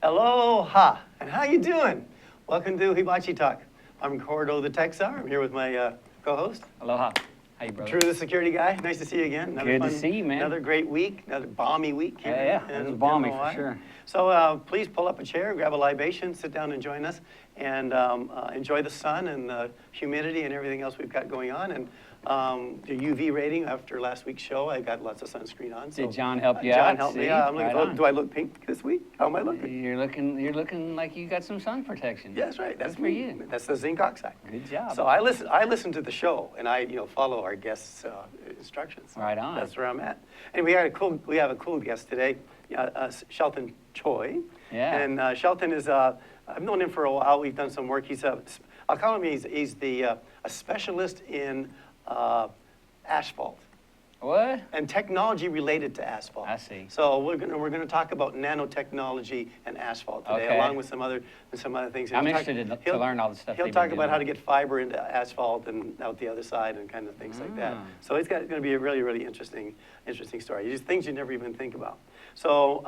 Aloha, and how you doing? Welcome to Hibachi Talk. I'm Cordo the Tech Czar. I'm here with my co-host. Aloha. How you, brother? Drew the security guy. Nice to see you again. Good to see you, man. Another great week, another balmy week. Here It was balmy for sure. So please pull up a chair, grab a libation, sit down and join us, and enjoy the sun and the humidity and everything else we've got going on. And the UV rating after last week's show, I got lots of sunscreen on. So, did John help you out? John helped me out. I'm looking, right do I look pink this week? How am I looking? You're looking like you got some sun protection. Yeah, that's right. That's for me. you. That's the zinc oxide. Good job. So I listen to the show, and I follow our guests' instructions. Right on. That's where I'm at. And we have a cool guest today, Shelton Choy. Yeah. And Shelton is I've known him for a while. We've done some work. I'll call him he's a specialist in asphalt. What? And technology related to asphalt. I see. So we're gonna talk about nanotechnology and asphalt today, Okay. along with some other things. I'm interested to learn all the stuff. He'll talk about how to get fiber into asphalt and out the other side and kind of things like that. So it's going to be a really, really interesting story. Just things you never even think about. So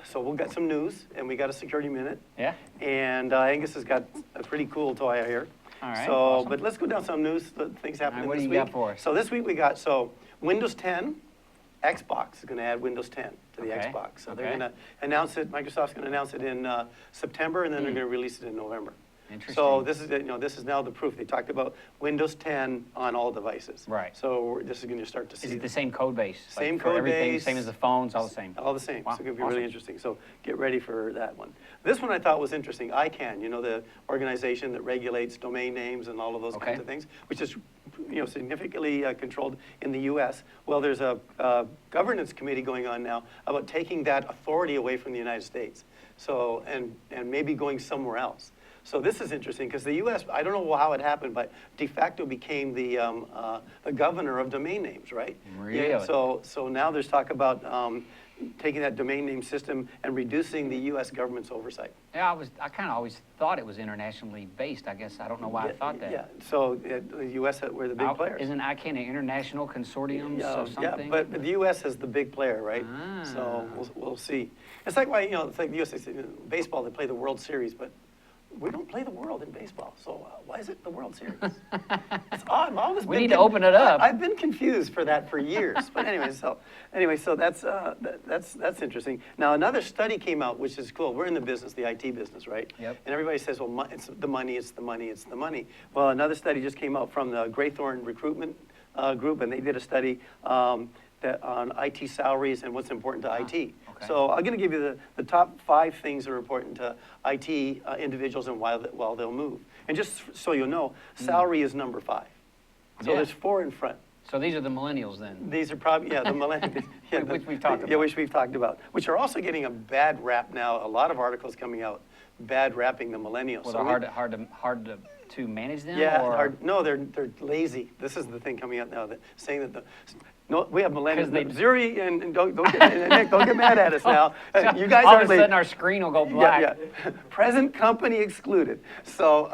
so we'll get some news, and we got a security minute. Yeah. And Angus has got a pretty cool toy here. All right. So, awesome. but let's go down some news things happening What this do you week. got for us? So this week we got Windows 10, Xbox is going to add Windows 10 to the Okay. Xbox. So Okay. they're going to announce it. Microsoft's going to announce it in September, and then they're going to release it in November. Interesting. So this is now the proof. They talked about Windows 10 on all devices. Right. So this is going to start to see. Is it the same code base? Same for code everything, base. same as the phones, all the same. All the same. Wow. So it's going to be Awesome. really interesting. So get ready for that one. This one I thought was interesting. ICANN, the organization that regulates domain names and all of those kinds of things, which is significantly controlled in the U.S. Well, there's a governance committee going on now about taking that authority away from the United States. So and maybe going somewhere else. So this is interesting because the U.S., I don't know how it happened, but de facto became the governor of domain names, right? Really? Yeah, so now there's talk about taking that domain name system and reducing the U.S. government's oversight. Yeah, I kind of always thought it was internationally based. I guess I don't know why I thought that. Yeah, so the U.S., we're the big players. Isn't ICANN an international consortium of something? Yeah, but the U.S. is the big player, right? So we'll see. It's like why, it's like the U.S. Baseball, they play the World Series, but we don't play the world in baseball, so why is it the World Series? It's odd. We need to open it up. I've been confused for that for years. But anyway, so that's interesting. Now another study came out, which is cool. We're in the business, the IT business, right? Yep. And everybody says, well, it's the money, it's the money, it's the money. Well, another study just came out from the Graythorn Recruitment Group, and they did a study on IT salaries and what's important to IT. Okay. So I'm going to give you the top 5 things that are important to IT individuals and why they'll move. And just so you know, salary is number 5. So there's 4 in front. So these are the millennials then? These are probably, the millennials. Which we've talked about. Yeah, which we've talked about. Which are also getting a bad rap now. A lot of articles coming out, bad rapping the millennials. Well, they're hard to manage them? Yeah, or? No, they're lazy. This is the thing coming out now, saying that no, we have millennials. They- Zuri and don't Nick, don't get mad at us now. You guys all are of a sudden our screen will go black. Yeah. Present company excluded. So,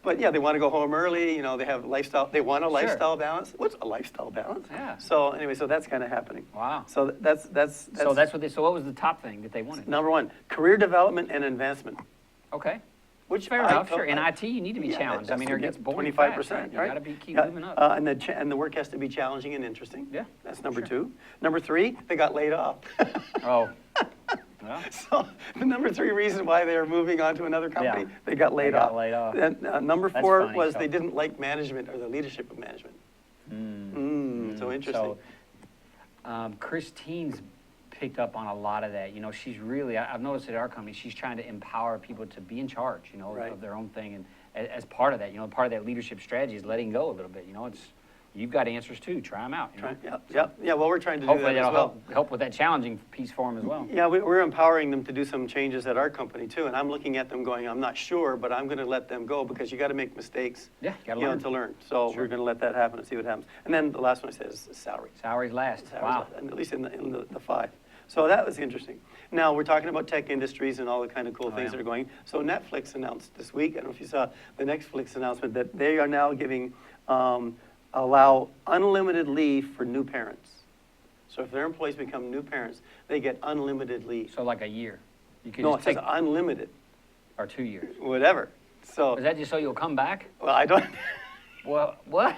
but yeah, they want to go home early. They have lifestyle. They want a lifestyle balance. What's a lifestyle balance? Yeah. So anyway, so that's kind of happening. Wow. So that's So what was the top thing that they wanted? number 1: career development and advancement. Okay. Which Fair enough. Sure. In IT, you need to be challenged. I mean, it gets boring. 25%, fast, right? You got to keep moving up. And the work has to be challenging and interesting. Yeah. That's number 2. Number 3, they got laid off. Oh. Well, So the number 3 reason why they're moving on to another company, Yeah. they got laid off. laid off. And number That's 4 funny, was so. they didn't like management or the leadership of management. So interesting. So, Christine's picked up on a lot of that. She's really, I've noticed at our company, she's trying to empower people to be in charge, Right. of their own thing. And as part of that, part of that leadership strategy is letting go a little bit. You've got answers too. Try them out. Yeah, well, we're trying to do Hopefully that as that'll well. help with that challenging piece for them as well. Yeah, we're empowering them to do some changes at our company too, and I'm looking at them going, I'm not sure, but I'm going to let them go because you got to make mistakes. Yeah, you got to learn. To learn. So we're going to let that happen and see what happens. And then the last one I said is salary. Salaries last. Wow. And at least in the 5. So that was interesting. Now we're talking about tech industries and all the kind of cool things that are going. So Netflix announced this week, I don't know if you saw the Netflix announcement, that they are now giving allow unlimited leave for new parents. So if their employees become new parents, they get unlimited leave. So like a year? You could No, it just says take, unlimited, or 2 years? whatever. So, Is that just so you'll come back? well, I don't. Well, what?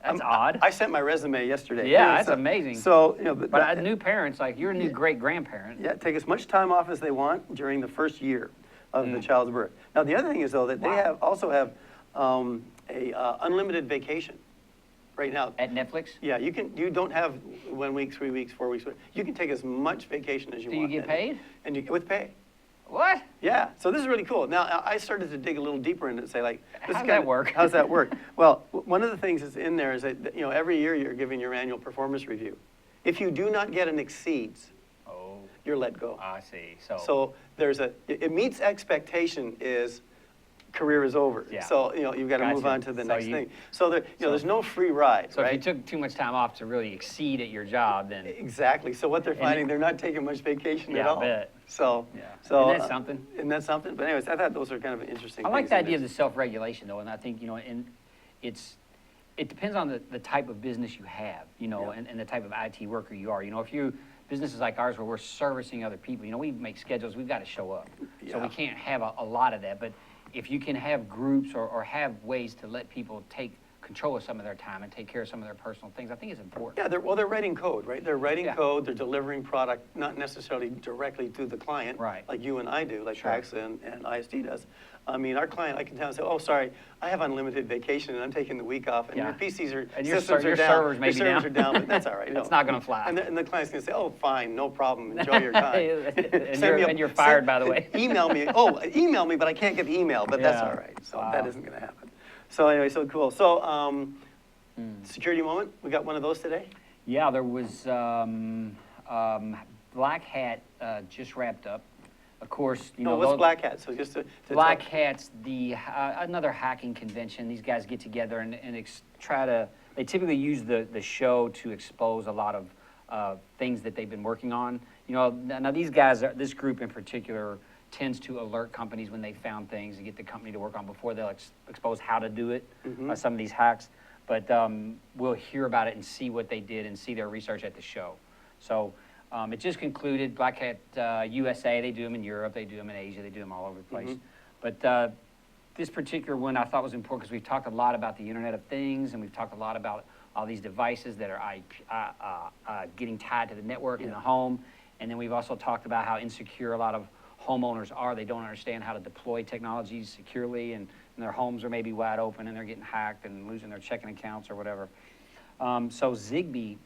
That's odd. I sent my resume yesterday. Yeah, that's so, amazing. So, But new parents, like you're a new great-grandparent. yeah, take as much time off as they want during the first year of the child's birth. Now, the other thing is, though, that they also have unlimited vacation right now. At Netflix? Yeah, you don't have 1 week, 3 weeks, 4 weeks. You can take as much vacation as you Do want. you get paid? And with pay. What? Yeah, so this is really cool. Now, I started to dig a little deeper into it and say, like, this How's is that work? How's that work? Well, one of the things that's in there is that, every year you're giving your annual performance review. If you do not get an exceeds, you're let go. I see. So it meets expectation is career is over. Yeah. So, you've got to move Gotcha. on to the So next thing. So, there's no free ride, So right? if you took too much time off to really exceed at your job, then Exactly. So what they're finding, they're not taking much vacation at all. I bet. So, Yeah. so Isn't that something? Isn't that something? But anyways, I thought those are kind of interesting. I like things the in idea of this. the self-regulation, though, and I think, it depends on the type of business you have, Yeah. and the type of IT worker you are. If you businesses like ours where we're servicing other people, we make schedules, we've got to show up. So Yeah. we can't have a lot of that, but if you can have groups or have ways to let people take control of some of their time and take care of some of their personal things, I think it's important. Yeah, they're writing code, right? They're writing Yeah. code, they're delivering product, not necessarily directly to the client. Right. Like you and I do, like Sure. PAX and ISD does. I mean, our client, I can tell and say, oh, sorry, I have unlimited vacation and I'm taking the week off and Yeah. your PCs are, And your systems your are down. servers may be Your servers down. are down, but that's all right. It's not gonna fly. And the client's gonna say, oh, fine, no problem, enjoy your time. And you're fired, by the way. Email me, email me, but I can't get the email, but that's Yeah. all right. So Wow. that isn't gonna happen. So anyway, so cool. So, security moment, we got one of those today? Yeah, there was Black Hat just wrapped up. Of course, No, what's Black Hat? So just to Black tell- Hat's another hacking convention. These guys get together and try to. They typically use the show to expose a lot of things that they've been working on. Now these guys, this group in particular, tends to alert companies when they found things and get the company to work on before they'll expose how to do it. Some of these hacks, but we'll hear about it and see what they did and see their research at the show. So. It just concluded. Black Hat USA, they do them in Europe, they do them in Asia, they do them all over the place. But this particular one I thought was important because we've talked a lot about the Internet of Things, and we've talked a lot about all these devices that are getting tied to the network in the home. And then we've also talked about how insecure a lot of homeowners are. They don't understand how to deploy technologies securely, and their homes are maybe wide open, and they're getting hacked and losing their checking accounts or whatever. So Zigbee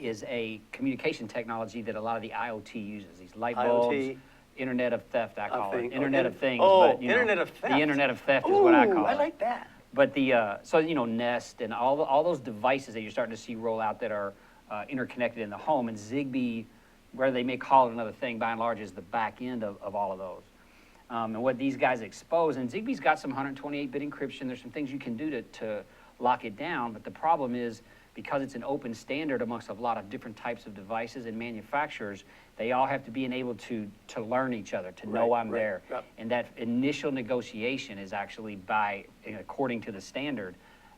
is a communication technology that a lot of the IoT uses. These light bulbs, IoT. Internet of Theft, I call it. Thing. Internet of Things. Oh, but, Internet of Theft. The Internet of Theft is what I call it. I like that. But so Nest and all those devices that you're starting to see roll out that are interconnected in the home, and Zigbee, where they may call it another thing, by and large, is the back end of all of those. And what these guys expose, and Zigbee's got some 128-bit encryption. There's some things you can do to lock it down, but the problem is, because it's an open standard amongst a lot of different types of devices and manufacturers, they all have to be able to learn each other, to know I'm there. Yep. And that initial negotiation is actually according to the standard,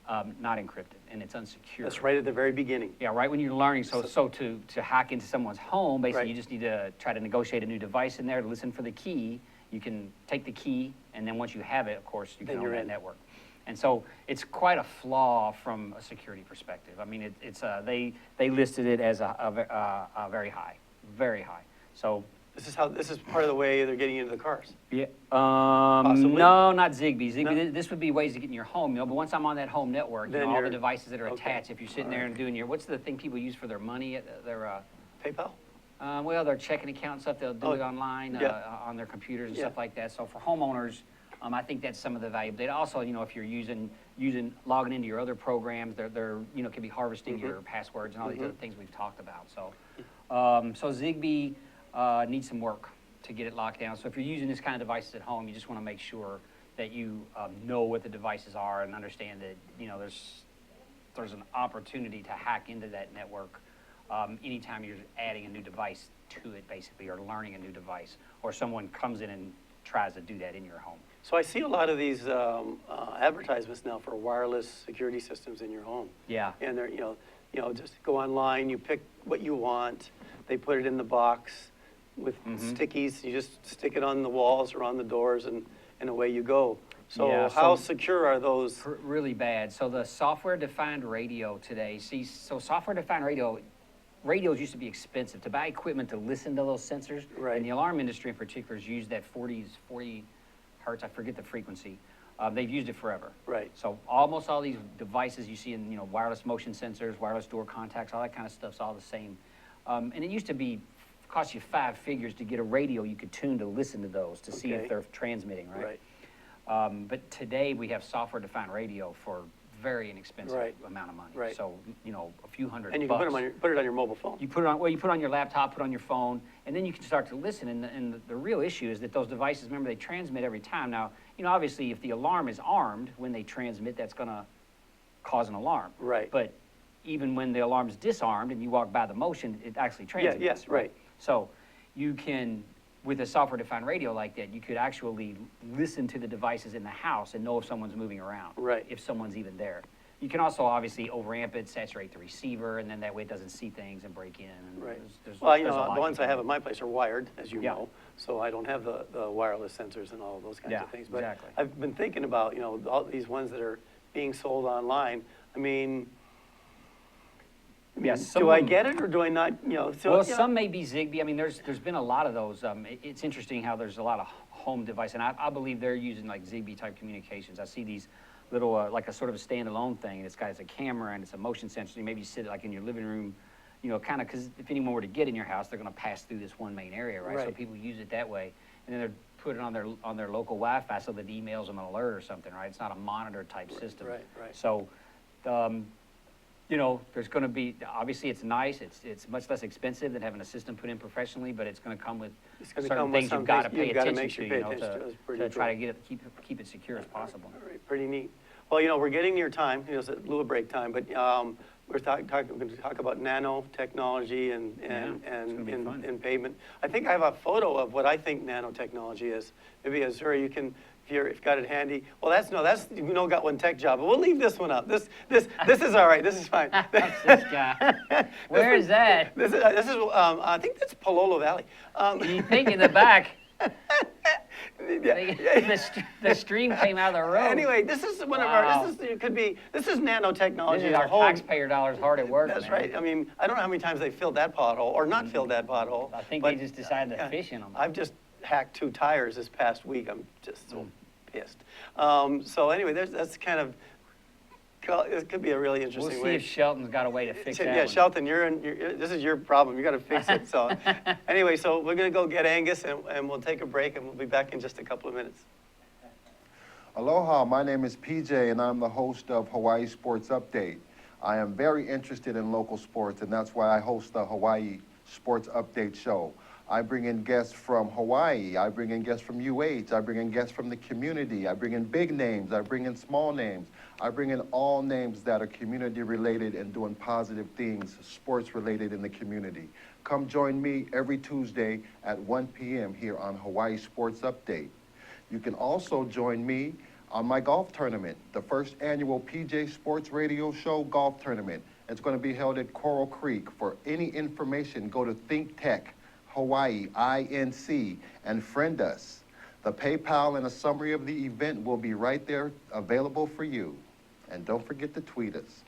not encrypted, and it's unsecure. That's right at the very beginning. Yeah, right when you're learning. So to hack into someone's home, basically Right. you just need to try to negotiate a new device in there to listen for the key. You can take the key, and then once you have it, of course, you can Then own you're that in. network. And so it's quite a flaw from a security perspective. I mean, they listed it as a very high, very high. So This is part of the way they're getting into the cars. yeah, Possibly? no, not Zigbee. Zigbee, No? this would be ways to get in your home, But once I'm on that home network, Then all the you're- devices that are okay. attached. If you're sitting there and doing what's the thing people use for their money? Their PayPal? well, their checking account and stuff, they'll do Oh, it online yeah. on their computers and Yeah. stuff like that. So for homeowners, I think that's some of the value. They also, if you're logging into your other programs, they're can be harvesting your passwords and all these other things we've talked about. So, so Zigbee needs some work to get it locked down. So if you're using this kind of devices at home, you just want to make sure that you know what the devices are and understand that there's an opportunity to hack into that network anytime you're adding a new device to it, basically, or learning a new device, or someone comes in and tries to do that in your home. So I see a lot of these advertisements now for wireless security systems in your home. Yeah. And they're, you know, just go online, you pick what you want, they put it in the box with stickies, you just stick it on the walls or on the doors, and away you go. So Yeah, how so- secure are those? Really bad. So the software-defined radio today, so software-defined radios used to be expensive. To buy equipment to listen to those sensors, Right. and the alarm industry in particular has used that 40 hertz, I forget the frequency. They've used it forever. Right. So almost all these devices you see in, you know, wireless motion sensors, wireless door contacts, all that kind of stuff's all the same. And it used to cost you 5 figures to get a radio you could tune to listen to those, to see Okay. if they're transmitting, right? Right. But today we have software-defined radio for very inexpensive Right. amount of money. Right. So, you know, a few $100. And you can put it on your mobile phone. You put it on, well, you put it on your laptop, put it on your phone, and then you can start to listen. And the real issue is that those devices, remember, they transmit every time. Now, you know, obviously, if the alarm is armed when they transmit, that's going to cause an alarm. Right. But even when the alarm is disarmed and you walk by the motion, it actually transmits. yes, right. So you can, with a software-defined radio like that, you could actually listen to the devices in the house and know if someone's moving around. Right. If someone's even there. You can also obviously overamp it, saturate the receiver, and then that way it doesn't see things and break in. And Right. there's Well, you a know, lot the you ones can I have do. at my place are wired, as you Yeah. know, so I don't have the wireless sensors and all of those kinds Yeah, of things. But exactly. I've been thinking about, you know, all these ones that are being sold online. I mean, Yeah, some do of I them- get it or do I not, you know? So, Well, you know, some may be Zigbee. I mean, there's been a lot of those. It's interesting how there's a lot of home device, and I believe they're using like Zigbee type communications. I see these little, like a sort of a standalone thing, and it's got a camera and it's a motion sensor. You maybe sit like in your living room, you know, kind of, because if anyone were to get in your house, they're going to pass through this one main area, right? So Right. people use it that way, and then they're put it on their local Wi-Fi so that it emails them an alert or something, right? It's not a monitor type system. right, right. So, you know, there's going to be, obviously it's nice, it's much less expensive than having a system put in professionally, but it's going to come with It's gonna certain come with things some you've got to things pay you've gotta attention make sure to, you you pay know, attention to. It's pretty to try to cool. get it, keep it secure as possible. All right, pretty neat. Well, you know, we're getting near time, you know, it's a little break time, but we're going to talk about nanotechnology it's gonna be fun. and pavement. I think I have a photo of what I think nanotechnology is. Maybe Azura, you can, if you've got it handy. Well, that's you know, got one tech job, but we'll leave this one up. This is all right. This is fine. That's this guy. Where is that? This is I think that's Palolo Valley. You think in the back, yeah. the stream came out of the road. Anyway, this is one Wow. of our. This is nanotechnology. This is the our whole- taxpayer dollars hard at work, That's man. right. I mean, I don't know how many times they filled that pothole or not filled that pothole. I think but, they just decided to yeah, fish in them. I've just hacked 2 tires this past week. I'm just so pissed. So anyway, that's kind of, it could be a really We'll interesting see way. if Shelton's got a way to fix that Yeah, one. Shelton, this is your problem. You got to fix it. So anyway, so we're going to go get Angus and we'll take a break and we'll be back in just a couple of minutes. Aloha, my name is PJ and I'm the host of Hawaii Sports Update. I am very interested in local sports and that's why I host the Hawaii Sports Update show. I bring in guests from Hawaii, I bring in guests from UH, I bring in guests from the community, I bring in big names, I bring in small names, I bring in all names that are community related and doing positive things, sports related in the community. Come join me every Tuesday at 1 p.m. here on Hawaii Sports Update. You can also join me on my golf tournament, the first annual PJ Sports Radio Show golf tournament. It's going to be held at Coral Creek. For any information, go to ThinkTech, Hawaii, INC, and friend us. The PayPal and a summary of the event will be right there available for you. And don't forget to tweet us.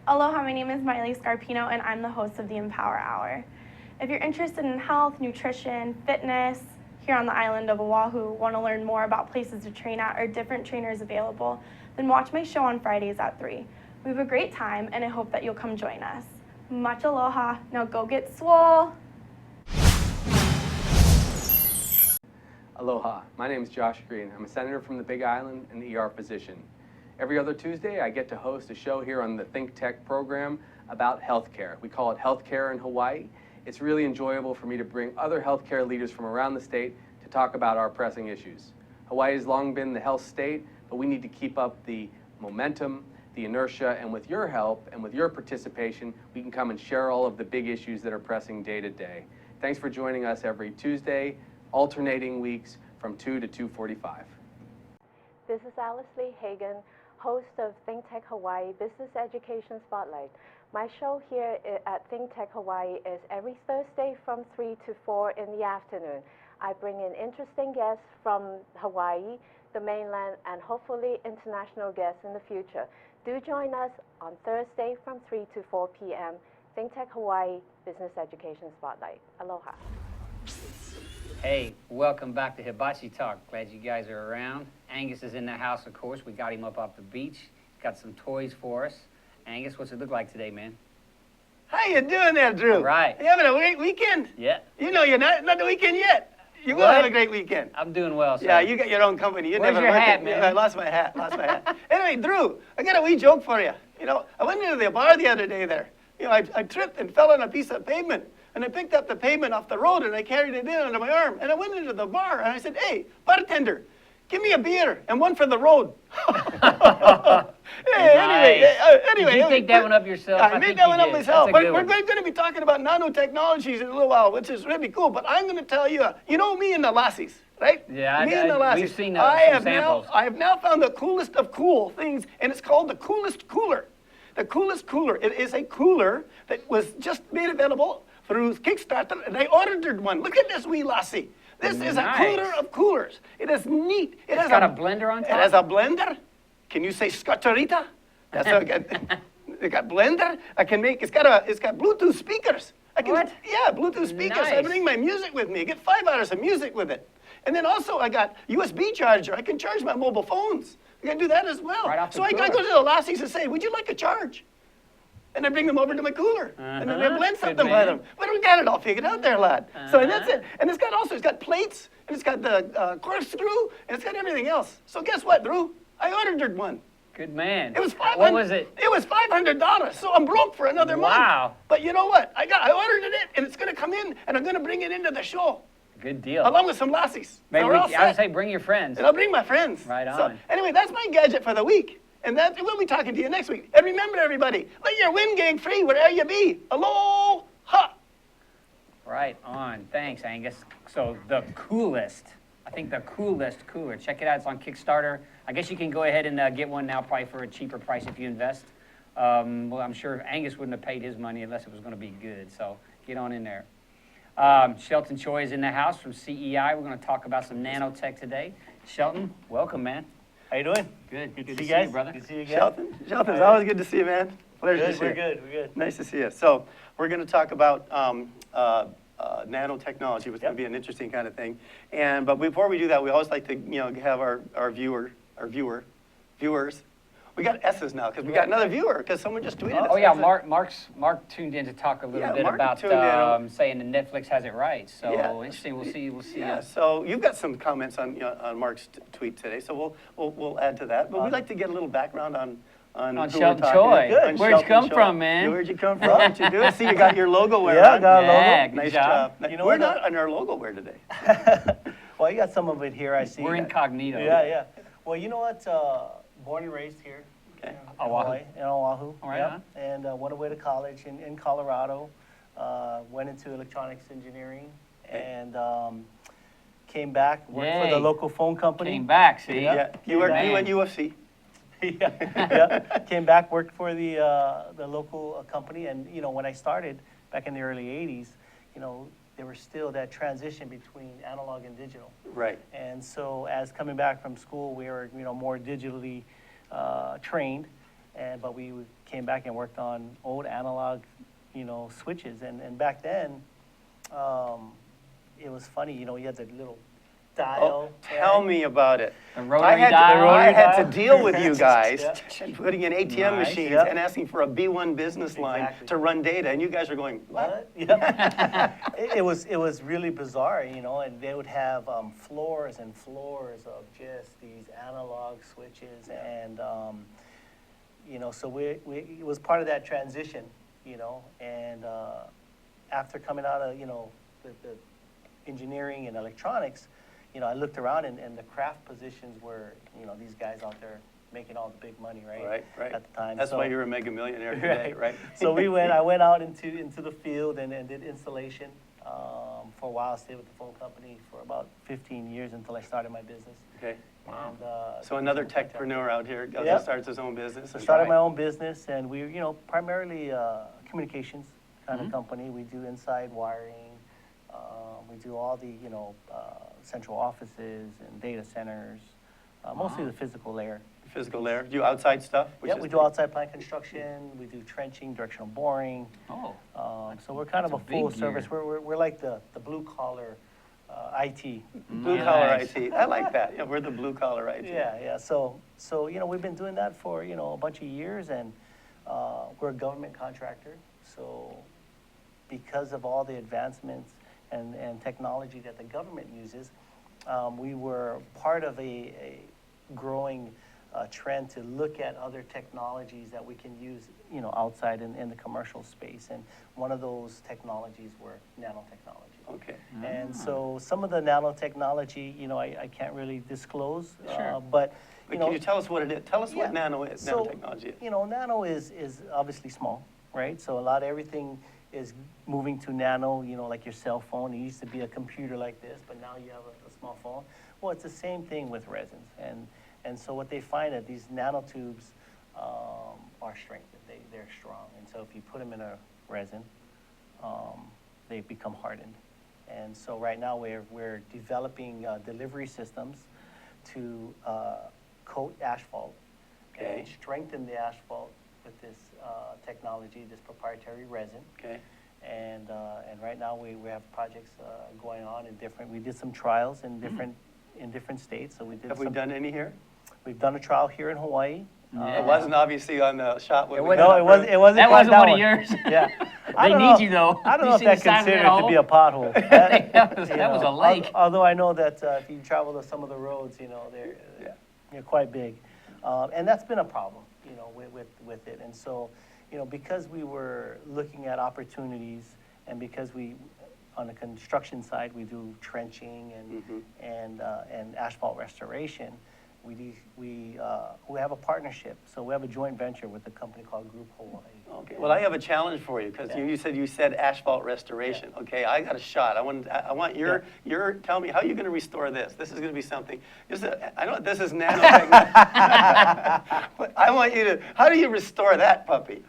Aloha, my name is Miley Scarpino and I'm the host of the Empower Hour. If you're interested in health, nutrition, fitness, here on the island of Oahu, want to learn more about places to train at or different trainers available, then watch my show on Fridays at 3. We have a great time and I hope that you'll come join us. Much aloha, now go get swole! Aloha, my name is Josh Green. I'm a senator from the Big Island and the ER physician. Every other Tuesday, I get to host a show here on the ThinkTech program about healthcare. We call it Healthcare in Hawaii. It's really enjoyable for me to bring other healthcare leaders from around the state to talk about our pressing issues. Hawaii has long been the health state, but we need to keep up the momentum, the inertia, and with your help and with your participation, we can come and share all of the big issues that are pressing day to day. Thanks for joining us every Tuesday, alternating weeks from 2 to 2:45. This is Alice Lee Hagan, host of ThinkTech Hawaii Business Education Spotlight. My show here at ThinkTech Hawaii is every Thursday from 3 to 4 in the afternoon. I bring in interesting guests from Hawaii, the mainland, and hopefully international guests in the future. Do join us on Thursday from 3 to 4 p.m. ThinkTech Hawaii Business Education Spotlight. Aloha. Hey, welcome back to Hibachi Talk. Glad you guys are around. Angus is in the house, of course. We got him up off the beach. He's got some toys for us. Angus, what's it look like today, man? How you doing there, Drew? All right. You having a great weekend? Yeah. You know you're not the weekend yet. You will What? have a great weekend. I'm doing well, sir. Yeah, you got your own company. You Where's never your work hat, it. man? I lost my hat. Anyway, Drew, I got a wee joke for you. You know, I went into the bar the other day there. You know, I tripped and fell on a piece of pavement. And I picked up the pavement off the road and I carried it in under my arm. And I went into the bar and I said, "Hey, bartender, give me a beer and one for the road." Anyway, Did you take that one up yourself? I made think that you one up did. myself. That's a good We're one. going to be talking about nanotechnologies in a little while, which is really cool. But I'm going to tell you, you know me and the lassies, right? Yeah, me and the lassies. we've seen I some have samples. I have now found the coolest of cool things, and it's called the coolest cooler. The coolest cooler. It is a cooler that was just made available through Kickstarter, and I ordered one. Look at this wee lassie. This is a Nice. cooler of coolers. It is neat. It's got a blender on top? It has a blender. Can you say scotcherita? That's a it got blender. I can make. It's got Bluetooth speakers. I can. What? Yeah, Bluetooth speakers. I Nice. bring my music with me. I get 5 hours of music with it. And then also I got USB charger. I can charge my mobile phones. I can do that as well. Right off the So I go cooler. to the lassies and say, "Would you like a charge?" And I bring them over to my cooler. And then I blend Good something man. with them. But we got it all figured out there, lad. So that's it. And it's got plates, and it's got the corkscrew, and it's got everything else. So guess what, Drew? I ordered one. Good man. It was $500. What was it? It was $500. So I'm broke for another month. Wow. But you know what? I ordered it, and it's going to come in, and I'm going to bring it into the show Good deal. along with some lassies. Maybe So we're all I would set. say bring your friends. And I'll bring my friends. Right So on. anyway, that's my gadget for the week. And we'll be talking to you next week. And remember, everybody, let your wind gang free wherever you be. Aloha. Right on. Thanks, Angus. So the coolest, I think the coolest cooler. Check it out. It's on Kickstarter. I guess you can go ahead and get one now, probably for a cheaper price if you invest. Well, I'm sure Angus wouldn't have paid his money unless it was going to be good. So get on in there. Shelton Choy is in the house from CEI. We're going to talk about some nanotech today. Shelton, welcome, man. How you doing? Good. Good to See see you guys, you, brother. Good to see you again. Shelton, it's always good to see you, man. Pleasure to Good, see we're you. good, we're good. Nice to see you. So we're going to talk about nanotechnology, which is going to be an interesting kind of thing. But before we do that, we always like to have our viewers. We got S's now because we got another viewer because someone just tweeted us. Oh yeah, Mark tuned in to talk a little Yeah, bit Mark about tuned in. saying that Netflix has it right. So Yeah. interesting. We'll see. Yeah, so you've got some comments on Mark's tweet today, so we'll add to that. But we'd like to get a little background on who we're Shelton talking. Choi. Good. On Where'd you Shelton come Choi. from, man? Yeah, where'd you come from? What'd you do? I see you got your logo wear Yeah, I on. got a logo. Yeah, good Nice job. job. You know We're what, not on our logo wear today. Well, you got some of it here, I see. We're incognito. Yeah. Well, you know what? Born and raised here. Okay. In Hawaii, in Oahu. All right, Yep. And went away to college in Colorado. Went into electronics engineering and came back, worked for Yay. the local phone company. Came back. See. Yeah. Yeah, you Man. went UFC. yeah. Came back, worked for the local company, and when I started back in the early '80s, there was still that transition between analog and digital. Right. And so, as coming back from school, we were more digitally trained, but we came back and worked on old analog, switches, and back then, it was funny. You had the little dial. Tell me about it. The rotary dial. I had dial. to deal with you guys Yeah. and putting in ATM Nice. machines Yeah. and asking for a B1 business line Exactly. to run data, and you guys are going, what? Yeah. it was really bizarre, and they would have floors and floors of just these analog switches, and so it was part of that transition, and after coming out of the engineering and electronics, I looked around and the craft positions were these guys out there making all the big money, right? Right. At the time. That's So- why you're a mega millionaire today, right? So I went out into the field and did installation for a while. I stayed with the phone company for about 15 years until I started my business. Okay. Wow. And, So another techpreneur out here goes Yep. and starts his own business. So and- started my own business, and we, primarily communications kind Mhm. of company. We do inside wiring. We do all the, central offices and data centers, mostly Wow. the physical layer. Physical layer. Do you outside stuff? which Yeah, is we do the- outside plant construction. We do trenching, directional boring. Oh, So we're kind of a that's a big full service. gear. We're like the blue collar IT. Blue collar Nice. IT. I like that. Yeah, we're the blue collar IT. Yeah. So we've been doing that for a bunch of years, and we're a government contractor. So because of all the advancements and technology that the government uses, we were part of a growing trend to look at other technologies that we can use, outside in the commercial space. And one of those technologies were nanotechnology. Okay. And so some of the nanotechnology, I can't really disclose, Sure. but, But can you tell us what it is? Tell us Yeah. what nano is, So, nanotechnology is. nano is obviously small, right? So a lot of everything is moving to nano, like your cell phone. It used to be a computer like this, but now you have a small phone. Well, it's the same thing with resins. And so what they find that these nanotubes are strengthened. They're strong. And so if you put them in a resin, they become hardened. And so right now we're developing delivery systems to coat asphalt Okay. and strengthen the asphalt with this technology, this proprietary resin. Okay. And right now we have projects going on we did some trials in different states. So we did. Have we done any here? We've done a trial here in Hawaii. It wasn't obviously on the shot. When It we wasn't- got No, up it wasn't. there. It wasn't. That quite wasn't one of one. yours. Yeah. I They don't need know- you, though. I don't know You if see that's the size of that considered to be a pothole. That was a lake. Although I know that if you travel to some of the roads, Yeah. they're quite big, and that's been a problem, with it. And so, because we were looking at opportunities, and because on the construction side, we do trenching and asphalt restoration. We have a partnership, so we have a joint venture with a company called Group Hawaii. Okay. Well, I have a challenge for you because Yeah. you said asphalt restoration. Okay, I got a shot. I want your tell me how you're going to restore this. This is going to be something. I know this is nanotechnology, but I want you to. How do you restore that puppy?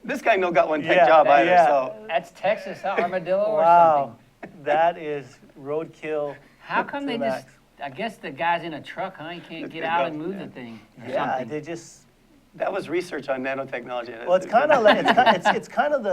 This guy no got one tech Yeah, job either. yeah. So That's Texas armadillo or Wow, something. that is roadkill. How come to they the just, max. I guess the guy's in a truck, huh? He can't get out and move the thing or Yeah, something. they just. that was research on nanotechnology. Well, it's kind of like it's kind of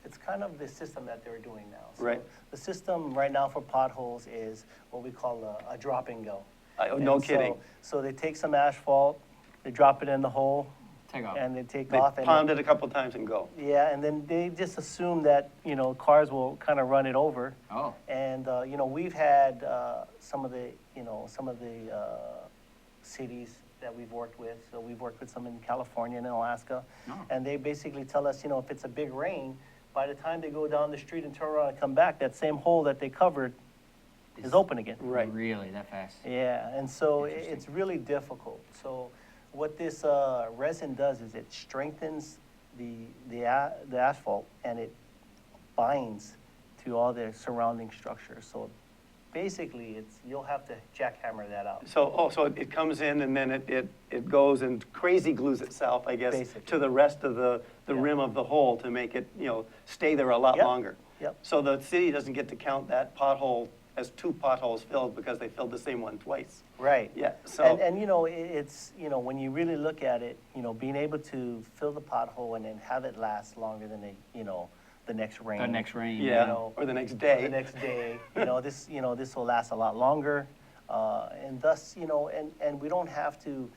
it's kind of the system that they're doing now. So Right. The system right now for potholes is what we call a drop and go. No And kidding. So they take some asphalt, they drop it in the hole, Take off. and they take They off. And pound it a couple times and go. yeah, and then they just assume that cars will kind of run it over. Oh, And we've had some of the cities that we've worked with. So we've worked with some in California and in Alaska, Oh. and they basically tell us, if it's a big rain, by the time they go down the street and turn around and come back, that same hole that they covered is open again. Right. really, that fast? Yeah, and so Interesting. it's really difficult. So what this resin does is it strengthens the asphalt, and it binds to all the surrounding structures. So basically, you'll have to jackhammer that out. So it comes in and then it goes and crazy glues itself, I guess, Basically. to the rest of the Yeah. rim of the hole to make it, stay there a lot Yep. longer. Yep. So the city doesn't get to count that pothole as 2 potholes filled because they filled the same one twice. Right. Yeah, so. And it's, when you really look at it, being able to fill the pothole and then have it last longer than the next rain. The next rain. Yeah, know, or the next or day. the next day, this will last a lot longer, and thus, and we don't have to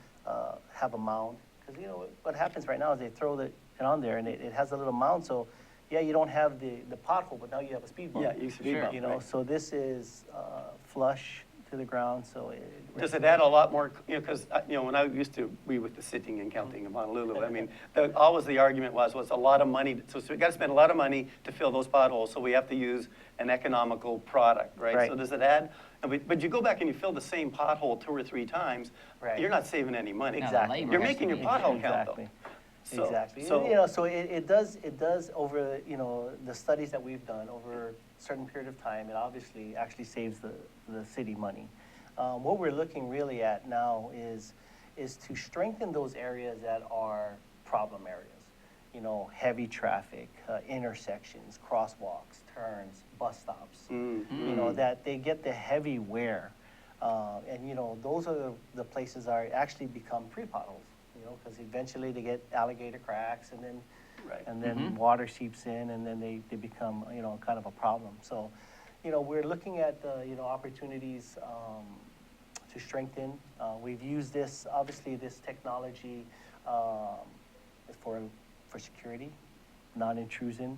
have a mound, because what happens right now is they throw it on there and it has a little mound, so yeah, you don't have the pothole, but now you have a speed bump. Yeah, you speed bump, right. So this is flush to the ground, so Does it add a lot more, because, when I used to be with the sitting and counting in Honolulu, I mean, always the argument was a lot of money, so we got to spend a lot of money to fill those potholes, so we have to use an economical product, right? Right. So does it add, but you go back and you fill the same pothole 2 or 3 times, Right. you're not saving any money. No, the Exactly. labor You're has making to your be- pothole count, though. Exactly. So- Exactly. so- So it does over, the studies that we've done over a certain period of time, it obviously actually saves the city money. What we're looking really at now is to strengthen those areas that are problem areas. You know, heavy traffic, intersections, crosswalks, turns, bus stops. You know, that they get the heavy wear. And, you know, those are the places that are actually become pre-potholes, you know, because eventually they get alligator cracks and then, and then water seeps in and then they become, you know, kind of a problem. So, you know, we're looking at, you know, opportunities to strengthen. We've used this, obviously, this technology for security, non-intrusion.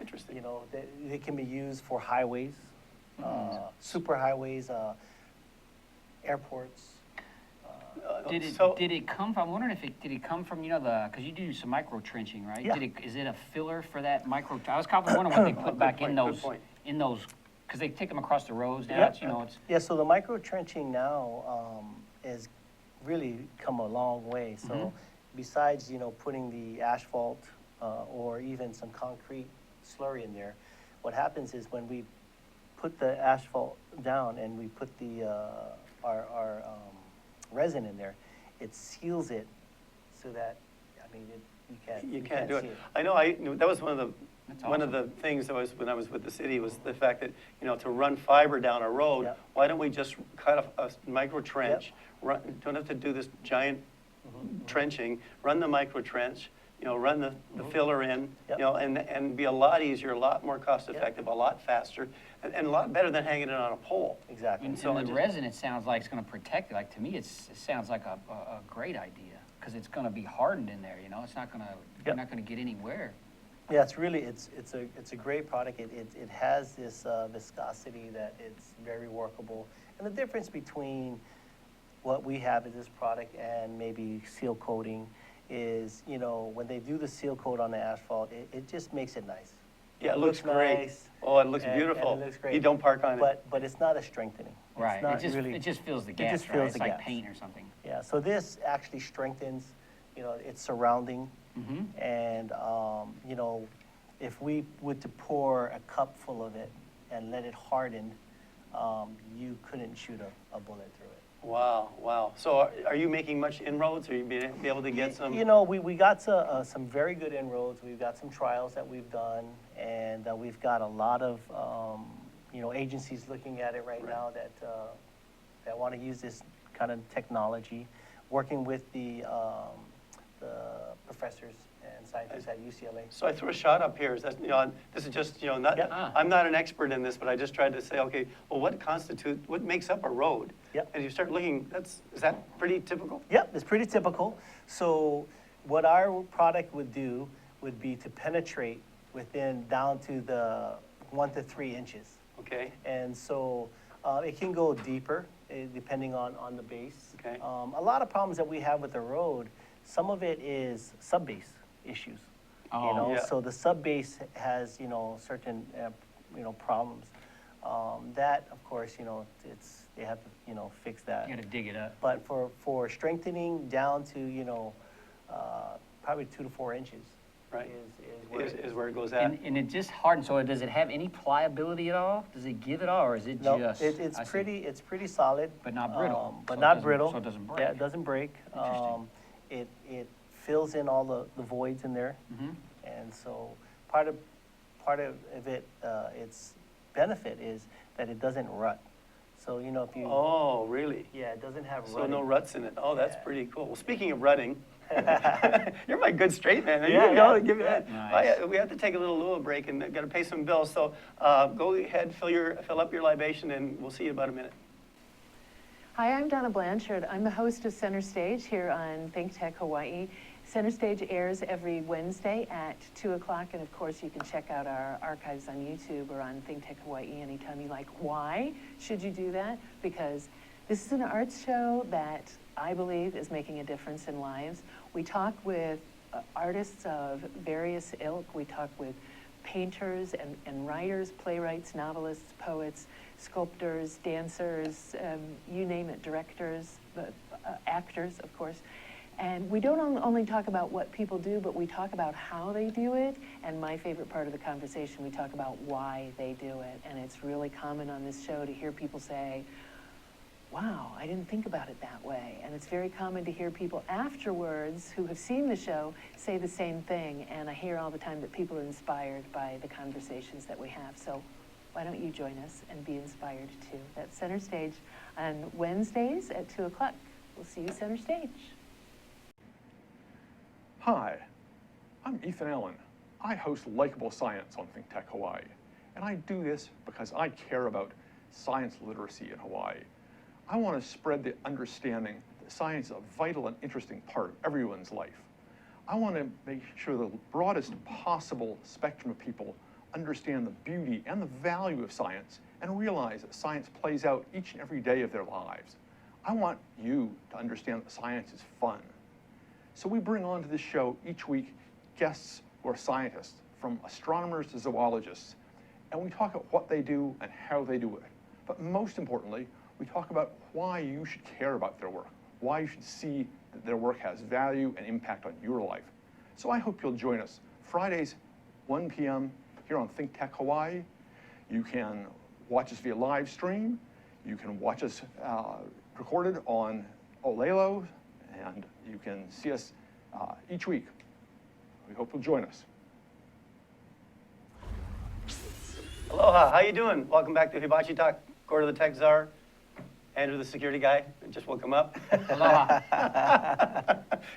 Interesting. You know, they can be used for highways, super highways, airports. Did it come from, I'm wondering if did it come from, you know, because you do some micro trenching, right? Yeah. Is it a filler for that micro, I was kind of wondering what they put back in those, point. because they take them across the roads now, Yep. it's, you know, it's. Yeah, so the micro trenching now has really come a long way. So besides, you know, putting the asphalt or even some concrete slurry in there, what happens is when we put the asphalt down and we put the our resin in there, it seals it so that, I mean, you can't do see it. it. I know. That was one of the That's one of awesome. the things that was when I was with the city was the fact that, you know, to run fiber down a road, Yep. why don't we just cut a micro trench? Don't have to do this giant trenching. Run the micro trench. You know, run the filler in. Yep. You know, and be a lot easier, a lot more cost effective, a lot faster, and a lot better than hanging it on a pole. Exactly. And So the I just- resin, it sounds like it's going to protect it. Like, to me, it sounds like a great idea, because it's going to be hardened in there, you know? It's not going to, you're Yep. not going to get anywhere. Yeah, it's really, it's a great product. It has this viscosity that it's very workable. And the difference between what we have in this product and maybe seal coating is, you know, when they do the seal coat on the asphalt, it just makes it nice. Yeah, it looks great. Nice, Oh, it looks and beautiful. it looks great. You don't park on it. But it's not a strengthening. It's Right. not really, It just fills the it gaps, just right? fills It's the like gaps. paint or something. Yeah, so this actually strengthens, you know, its surrounding. And, you know, if we were to pour a cup full of it and let it harden, you couldn't shoot a bullet through it. Wow, wow. So are you making much inroads? Are you be able to get some? You know, we got some very good inroads. We've got some trials that we've done, and we've got a lot of, you know, agencies looking at it right now that want to use this kind of technology, working with the professors and scientists at UCLA. So I threw a shot up here. Is that, you know, this is just, you know, not, Yeah. I'm not an expert in this, but I just tried to say, okay, well, what makes up a road? Yep. And you start looking, is that pretty typical? Yep, it's pretty typical. So what our product would do would be to penetrate within down to the 1 to 3 inches. Okay. And so it can go deeper depending on the base. Okay. A lot of problems that we have with the road, some of it is sub-base issues. Oh, You know, yeah. so the sub-base has, you know, certain, you know, problems. That, of course, you know, they have to, you know, fix that. You got to dig it up. But for strengthening down to, you know, probably 2 to 4 inches. Right. Is Where it goes at. And it just hardens, so does it have any pliability at all? Does it give it all, or is it No, just? it's I see. pretty solid. But not brittle. But So it not doesn't- brittle. so it doesn't break. Yeah, it doesn't break. Interesting. It fills in all the voids in there. And so part of it, its benefit is that it doesn't rut. So, you know, if you, Oh, really? yeah, it doesn't have So rutting. no ruts in it. Oh, that's Yeah. pretty cool. Well, speaking of rutting, you're my good straight man. Yeah, You go, yeah, give me yeah. that. Nice. We have to take a little Lua break and got to pay some bills. So go ahead, fill up your libation, and we'll see you in about a minute. Hi, I'm Donna Blanchard. I'm the host of Center Stage here on ThinkTech Hawaii. Center Stage airs every Wednesday at 2 o'clock, and of course you can check out our archives on YouTube or on ThinkTech Hawaii anytime you like. Why should you do that? Because this is an arts show that I believe is making a difference in lives. We talk with artists of various ilk. We talk with painters and writers, playwrights, novelists, poets, sculptors, dancers, you name it, directors, actors, of course. And we don't only talk about what people do, but we talk about how they do it. And my favorite part of the conversation, we talk about why they do it. And it's really common on this show to hear people say, wow, I didn't think about it that way. And it's very common to hear people afterwards who have seen the show say the same thing. And I hear all the time that people are inspired by the conversations that we have. So why don't you join us and be inspired too? That's Center Stage on Wednesdays at 2 o'clock. We'll see you center stage. Hi, I'm Ethan Allen. I host Likeable Science on ThinkTech Hawaii, and I do this because I care about science literacy in Hawaii. I want to spread the understanding that science is a vital and interesting part of everyone's life. I want to make sure the broadest possible spectrum of people understand the beauty and the value of science and realize that science plays out each and every day of their lives. I want you to understand that science is fun. So we bring onto this show each week guests who are scientists, from astronomers to zoologists, and we talk about what they do and how they do it. But most importantly, we talk about why you should care about their work, why you should see that their work has value and impact on your life. So I hope you'll join us Fridays, 1 p.m. here on ThinkTech Hawaii. You can watch us via live stream. You can watch us recorded on Olelo, and you can see us each week. We hope you'll join us. Aloha, how you doing? Welcome back to Hibachi Talk, Court of the Tech Czar. Andrew, the security guy, just woke him up. Aloha.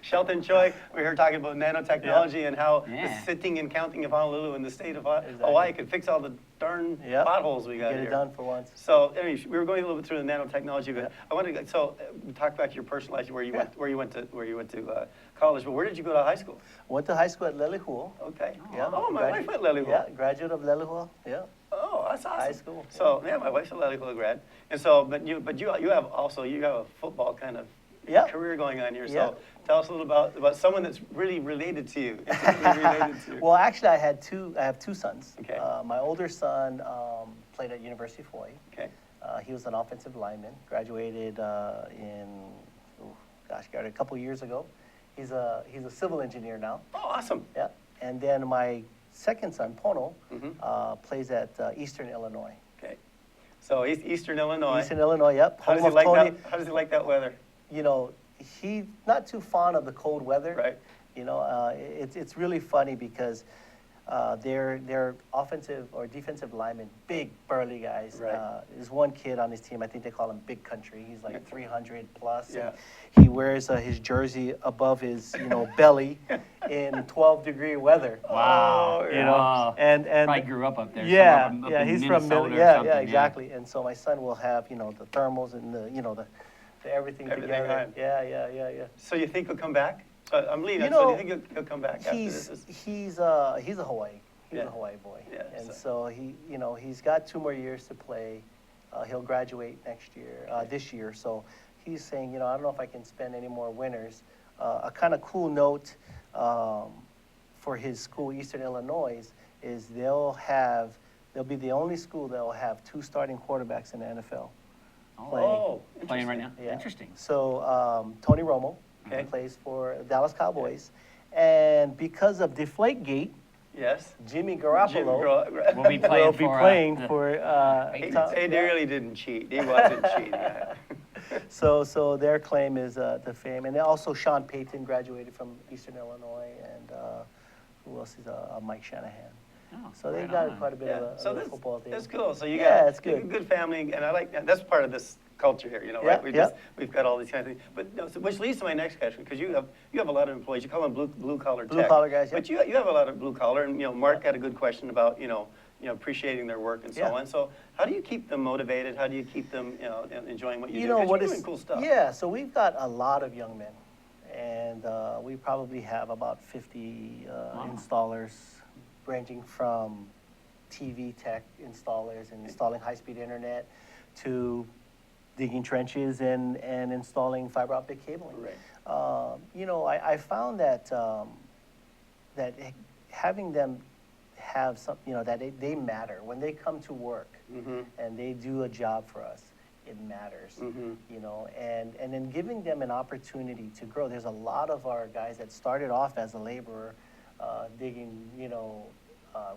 Shelton Choy, we're here talking about nanotechnology and how the sitting and counting of Honolulu and the state of Hawaii could fix all the darn potholes we got Get here. it done for once. So, anyway, we were going a little bit through the nanotechnology, but I wanted to talk about your personal life, where you went to college. But where did you go to high school? Went to high school at Lelihua. Okay. Yeah. Oh, my wife went Lelihua. Yeah, graduate of Lelihua. Yeah. Oh, that's awesome. High school. So yeah, my wife's a Lelihua grad, and so but you have a football kind of career going on here. So tell us a little about someone that's really related to you. Intimately related to you. Well, actually, I have two sons. Okay. My older son played at University of Hawaii. Okay. He was an offensive lineman. Graduated a couple years ago. He's a civil engineer now. Oh, awesome. Yeah. And then my second son, Pono, plays at Eastern Illinois. Okay. So Eastern Illinois. Eastern Illinois, yep. How does he like that weather? You know, he's not too fond of the cold weather. Right. You know, it's really funny because they're offensive or defensive linemen, big burly guys. Right. There's one kid on his team, I think they call him Big Country. He's like 300 plus. Yeah. And he wears his jersey above his belly in 12-degree weather. Wow. You know, and Probably grew up up there. Yeah, up yeah, in he's Minnesota from or yeah, something, exactly. And so my son will have the thermals and the everything together. on. Yeah. So you think he'll come back? So I'm leaving. You So do know, you think he'll come back after this? He's a Hawaii. He's Yeah. a Hawaii boy. Yeah, And so he's got 2 more years to play. He'll graduate next year, this year. So he's saying, I don't know if I can spend any more winters. A kind of cool note for his school, Eastern Illinois, is they'll be the only school that will have 2 starting quarterbacks in the NFL. Playing right now? Yeah. Interesting. So Tony Romo plays for Dallas Cowboys. And because of Deflategate, Yes. Jimmy Garoppolo Will be playing will be for, playing the- for He really didn't cheat. He wasn't cheating. So their claim is the fame. And then also Sean Payton graduated from Eastern Illinois, and who else is Mike Shanahan. Oh, So they've right got on. quite a bit of So a football team. that's cool. So you Yeah, got it's good. a good family, and I like that. That's part of this culture here, right? We've got all these kind of things. But no, which leads to my next question, because you have a lot of employees. You call them blue collar tech. Blue collar guys, yeah. But you have a lot of blue collar, and Mark had a good question about appreciating their work and so on. So how do you keep them motivated? How do you keep them enjoying what you do? 'Cause you're doing cool stuff. Yeah, so we've got a lot of young men, and we probably have about 50 installers, ranging from TV tech installers and installing high-speed internet to digging trenches and installing fiber optic cabling. Right. I found that that having them have some, that they matter when they come to work and they do a job for us. it matters, Mm-hmm. you know, and then giving them an opportunity to grow. There's a lot of our guys that started off as a laborer, digging, you know,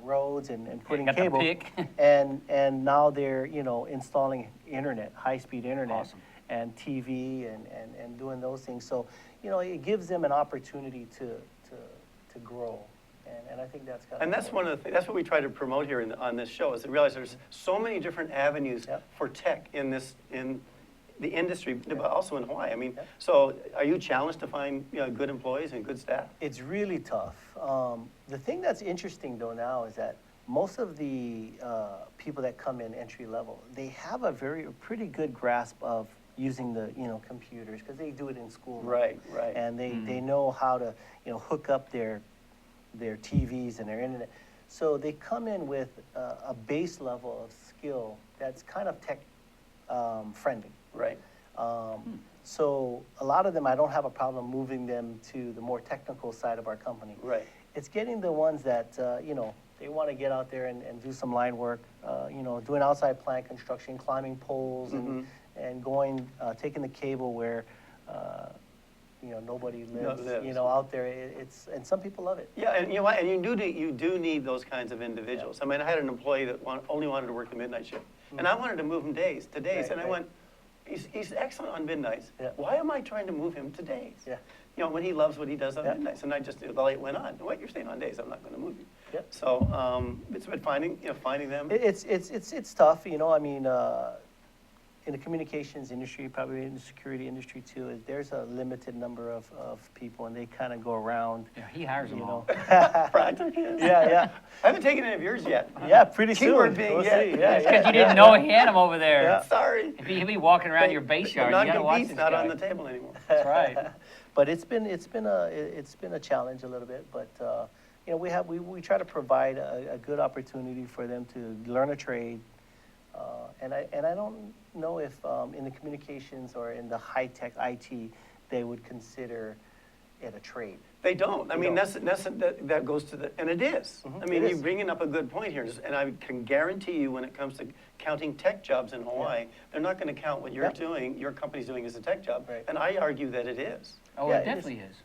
roads and putting got the cable, pick. and now they're, you know, installing internet, high-speed internet, Awesome. and TV and doing those things. So, you know, it gives them an opportunity to grow. And I think that's kind of And that's one of the things, that's what we try to promote here on this show, is to realize there's so many different avenues Yep. for tech in the industry, but also in Hawaii. I mean, Yep. so are you challenged to find, you know, good employees and good staff? It's really tough. The thing that's interesting though now is that most of the people that come in entry level, they have a pretty good grasp of using the, you know, computers, because they do it in school. Right, right. And they know how to, you know, hook up their TVs and their internet. So they come in with a base level of skill that's kind of tech friendly. Right. So a lot of them, I don't have a problem moving them to the more technical side of our company. Right. It's getting the ones that, you know, they want to get out there and do some line work, you know, doing outside plant construction, climbing poles, and going, taking the cable where, you know, nobody lives, you know, out there. And some people love it. Yeah, and you know what? And you do need those kinds of individuals. I mean, I had an employee that only wanted to work the midnight shift, and I wanted to move him to days, Right, and I right. went, he's excellent on midnights. Yeah. Why am I trying to move him to days? Yeah. You know, when he loves what he does on Yeah. midnights, and the light went on. What, you're staying on days? I'm not going to move you. Yeah. So it's been finding them. It's tough, you know. I mean, in the communications industry, probably in the security industry too, there's a limited number of people, and they kind of go around. Yeah, he hires them You all. know. Practically. Yeah. I haven't taken any of yours yet. Yeah, pretty Keyword soon. being We'll yet. see. Yeah, Because you didn't know he had him over there. Yeah. Sorry. If he'll be walking around your base yard, you gotta watch Non-compete's this not guy. on the table anymore. That's right. But it's been a challenge a little bit, but you know, we try to provide a good opportunity for them to learn a trade, and I don't know if in the communications or in the high tech IT they would consider it a trade. They don't. I mean, don't. that goes to the, and it is. I mean, It you're is. bringing up a good point here, and I can guarantee you when it comes to counting tech jobs in Hawaii, they're not going to count what you're Yeah. doing, your company's doing as a tech job. Right. And I argue that it is. Oh, Yeah, it it definitely is.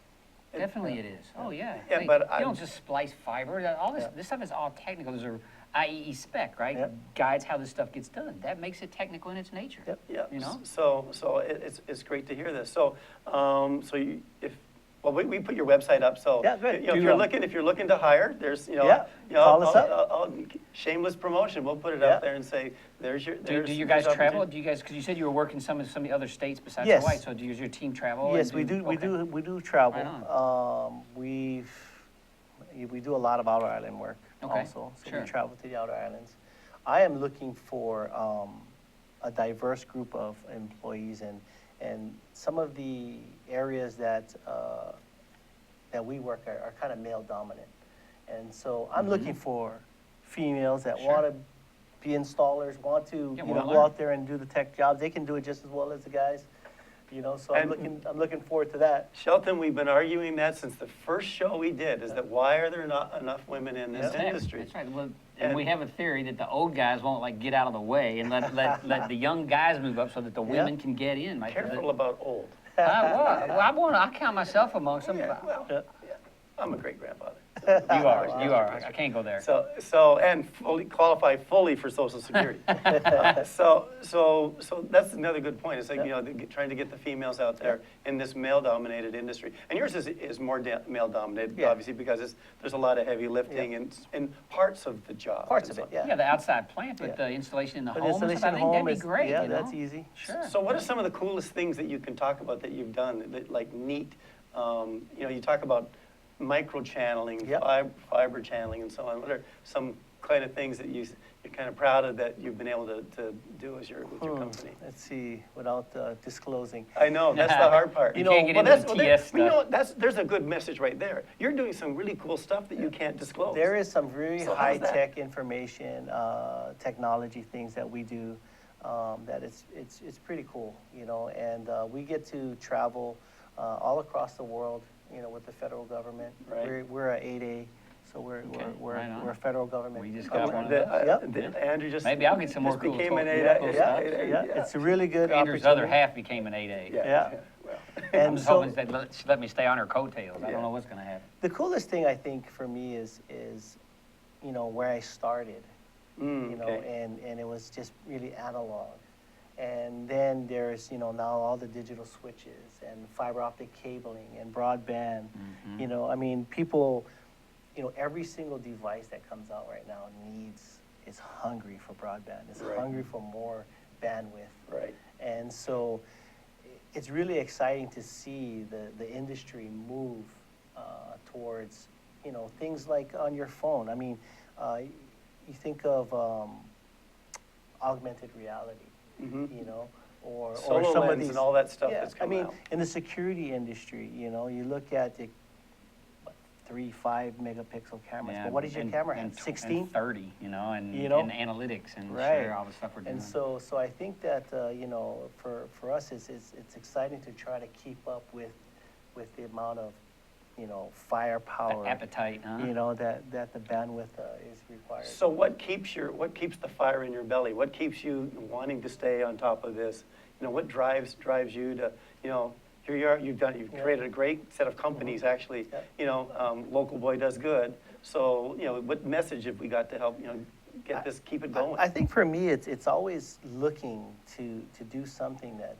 Definitely it is. Oh, yeah. Yeah, Hey, but you I- don't just splice fiber. All this, Yeah. this stuff is all technical. There's a IEE spec, right? Yep. Guides how this stuff gets done. That makes it technical in its nature. Yep. Yeah. You know? So it's great to hear this. So we put your website up. So Yeah, good. You know, Do, if you're looking to hire, there's Yeah, call us up. I'll shameless promotion. We'll put it Yeah. out there and say there's your. Do you there's guys travel? opportunity. Do you guys? Because you said you were working some of the other states besides Yes. Hawaii. So does your team travel? Yes, and we do. We okay. do travel. Right We do a lot of outer island work Okay, also. So sure. we travel to the outer islands. I am looking for a diverse group of employees, and some of the areas that we work are kind of male dominant, and so I'm looking for females that Mm-hmm. Sure. want to be installers, want to Yeah, you know, wanna go learn. out there and do the tech jobs. They can do it just as well as the guys. You know, so I'm And- looking forward to that. Shelton, we've been arguing that since the first show we did, is that why are there not enough women in this That's it. industry? That's right. Well, And- and we have a theory that the old guys won't like get out of the way and let the young guys move up so that the women can get in. Right? Careful about old. I count myself amongst them. Yeah, well, yeah. I'm a great grandfather. You are. I can't go there. And qualify fully for Social Security. So that's another good point. It's like, you know, trying to get the females out there in this male-dominated industry. And yours is more male-dominated, Yeah. obviously, because there's a lot of heavy lifting and parts of the job. Parts and of it, so- yeah. Yeah, the outside plant, but Yeah. the installation in the But home, and stuff, installation I think that'd home be is- great. yeah, you know? that's easy. Sure. So what are some of the coolest things that you can talk about that you've done, that, like neat, you know, you talk about micro-channeling, Yep. fiber channeling and so on. What are some kind of things that you're kind of proud of that you've been able to do with your company? Let's see, without disclosing. I know, that's the hard part. You can't get into the TS you know, stuff. there's a good message right there. You're doing some really cool stuff that you can't disclose. There is some very So how's that? high-tech information, technology things that we do that it's pretty cool, you know, and we get to travel all across the world, you know, with the federal government. Right. We're a 8A So we're Okay, right on. we're federal government. We just got one of Yep. Andrew just. Maybe I'll get some more just cool became an cool 8A. cool Yeah, stuff. Yeah, it's a really good Andrew's opportunity. other half became an 8A. Yeah. Well, I'm And just so hoping that let me stay on her coattails. I Yeah. don't know what's gonna happen. the coolest thing I think for me is you know, where I started, you know, okay. and it was just really analog. And then there's, you know, now all the digital switches and fiber optic cabling and broadband. You know, I mean, people, you know, every single device that comes out right now is hungry for broadband, is Right. hungry for more bandwidth. Right. And so it's really exciting to see the industry move towards, you know, things like on your phone. I mean, you think of augmented reality, you know, or some of SolarLens these and all that stuff yeah, that's I coming mean, out. in the security industry, you know, you look at the 3-5 megapixel cameras, but what does your camera have? 16? And 30, you know, and analytics and Right. share all the stuff we're doing. And so I think that you know, for us, it's exciting to try to keep up with the amount of, you know, firepower, The appetite, huh? you know, that the bandwidth is required. So what keeps the fire in your belly? What keeps you wanting to stay on top of this? You know, what drives you to, you know, here you are, you've created a great set of companies actually. Yep. You know, Local Boy does good. So, you know, what message have we got to help, you know, get this, keep it going? I think for me, it's always looking to do something that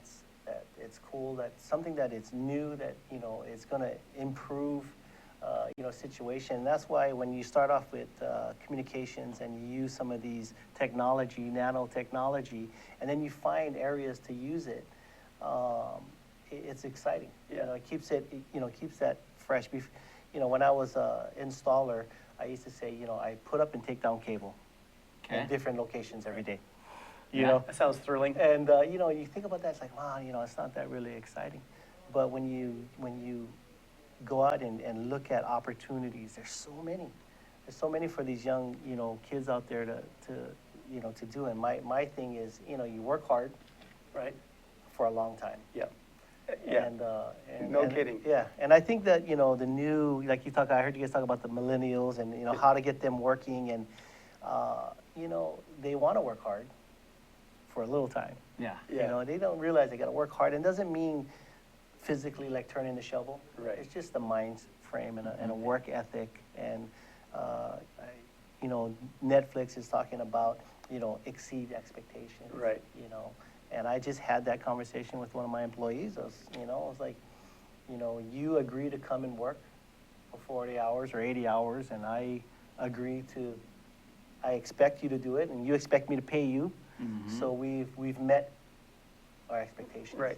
it's cool, that's something that it's new, that, you know, it's going to improve, you know, situation. And that's why when you start off with communications and you use some of these technology, nanotechnology, and then you find areas to use it, it's exciting. Yeah. You know, it keeps it, you know, keeps that fresh. You know, when I was installer, I used to say, you know, I put up and take down cable in different locations every day. You know, That sounds thrilling. and you know, you think about that, it's like, wow, you know, it's not that really exciting. But when you go out and look at opportunities, there's so many. There's so many for these young, you know, kids out there to you know, to do. And my thing is, you know, you work hard, Right? for a long time. Yeah. Yeah. No kidding. Yeah, and I think that, you know, the new, like I heard you guys talk about the millennials and, you know, how to get them working, and you know, they want to work hard for a little time. Yeah. Yeah. You know, they don't realize they got to work hard, and it doesn't mean physically like turning the shovel. Right. It's just a mind frame and a work ethic. And you know, Netflix is talking about, you know, exceed expectations. Right. You know, and I just had that conversation with one of my employees. I was like, you know, you agree to come and work for 40 hours or 80 hours, and I expect you to do it, and you expect me to pay you. So we've met our expectations. Right.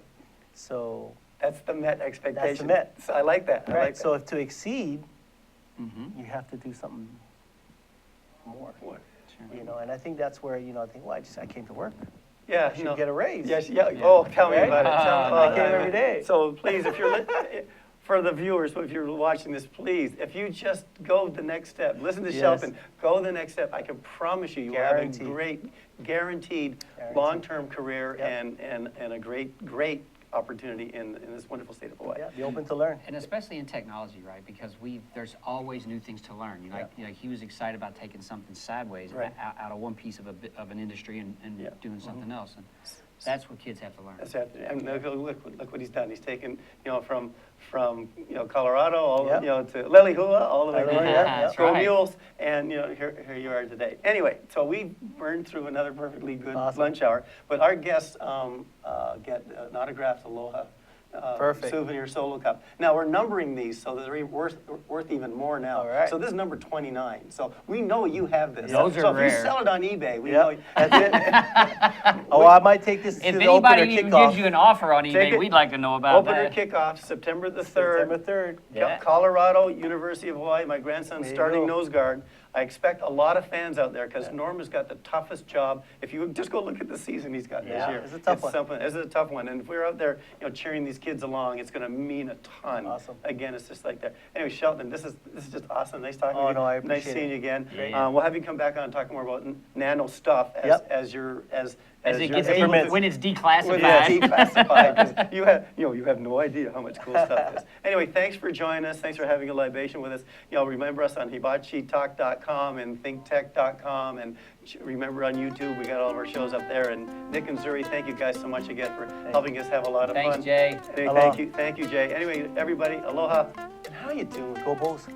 So That's the met expectation. That's the met. So I like that. I right. like So that. if to exceed, you have to do something more. What? You know, and I think that's where, you know, I came to work. Yeah, I should get a raise. Yes, yeah. Oh, tell me Right? about it. I came every day. So please, if you're for the viewers, if you're watching this, please, if you just go the next step, listen to Yes. Shelton, go the next step. I can promise you, you will have a Guaranteed. great, guaranteed long-term career and a great opportunity in this wonderful state of Hawaii. Yeah, be open to learn. And especially in technology, right? Because there's always new things to learn. You know, he was excited about taking something sideways Right. out of one piece of an industry and Yeah. doing something else. And that's what kids have to learn. That's happening. And look what he's done. He's taken, you know, from you know, Colorado, all Yep. you know, to Lelihua, all the way Lelihua, to yeah, That's Go right. Mules, and you know, here you are today. Anyway, so we burned through another perfectly good Awesome. lunch hour, but our guests get an autographed Aloha Perfect. souvenir solo cup. Now we're numbering these so that they're worth even more now. All right. So this is number 29. So we know you have this. Those so are if you rare. sell it on eBay, we know. Yep, that's it. Oh, I might take this to If the opener anybody even kickoff. gives you an offer on Take eBay, it. we'd like to know about Opener that. kickoff, September the 3rd. September 3rd. Yeah. Colorado, University of Hawaii. My grandson's There you starting go. nose guard. I expect a lot of fans out there because Norm has got the toughest job. If you just go look at the season he's got this year, it's a tough one. It's a tough one. And if we're out there, cheering these kids along, it's going to mean a ton. Awesome. Again, it's just like that. Anyway, Shelton, this is just awesome. Nice talking Oh, to you. no, I nice appreciate seeing it. you again. Great. We'll have you come back on and talk more about nano stuff as Yep. as you're as As it you're gets able to- when it's declassified. Well, yeah, declassified, 'cause you have no idea how much cool stuff is. Anyway, thanks for joining us. Thanks for having a libation with us. Remember us on hibachitalk.com and thinktech.com, and remember on YouTube, we got all of our shows up there. And Nick and Zuri, thank you guys so much again for helping us have a lot of Thanks, fun. Jay. Anyway, thank you, Jay. Anyway, everybody, aloha. And how you doing? Go Bulls.